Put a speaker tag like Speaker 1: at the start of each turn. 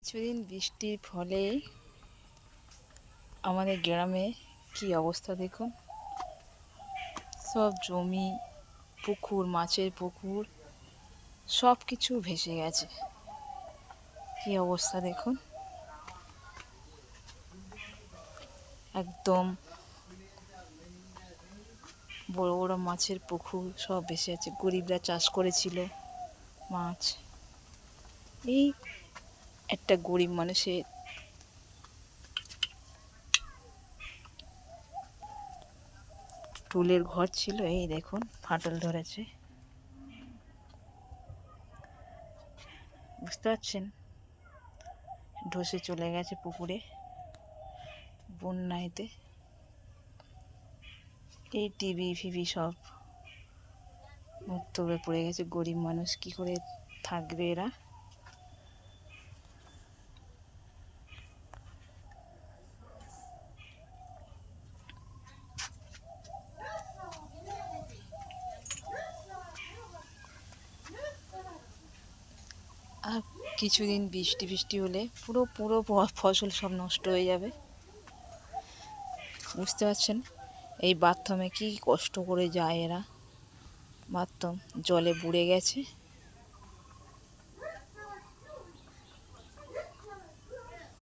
Speaker 1: কিছুদিন বৃষ্টির ফলে আমাদের গ্রামে কি অবস্থা দেখুন। সব জমি, পুকুর, মাছের পুকুর সব কিছু ভেসে গেছে। কি অবস্থা দেখুন, একদম বড় বড় মাছের পুকুর সব ভেসে আছে। গরিবরা চাষ করেছিল মাছ। এই একটা গরিব মানুষের টুলের ঘর ছিল, এই দেখুন ফাটল ধরেছে। বুঝতে পারছেন, ধসে চলে গেছে পুকুরে বন্যাইতে। এই টিভি ফিভি সব মুক্ত হয়ে পড়ে গেছে। গরিব মানুষ কি করে থাকবে এরা? আর কিছুদিন বৃষ্টি বৃষ্টি হলে পুরো পুরো ফসল সব নষ্ট হয়ে যাবে। বুঝতে পারছেন, এই বাথরুমে কি কষ্ট করে যায় এরা। বাথরুম জলে বুড়ে গেছে।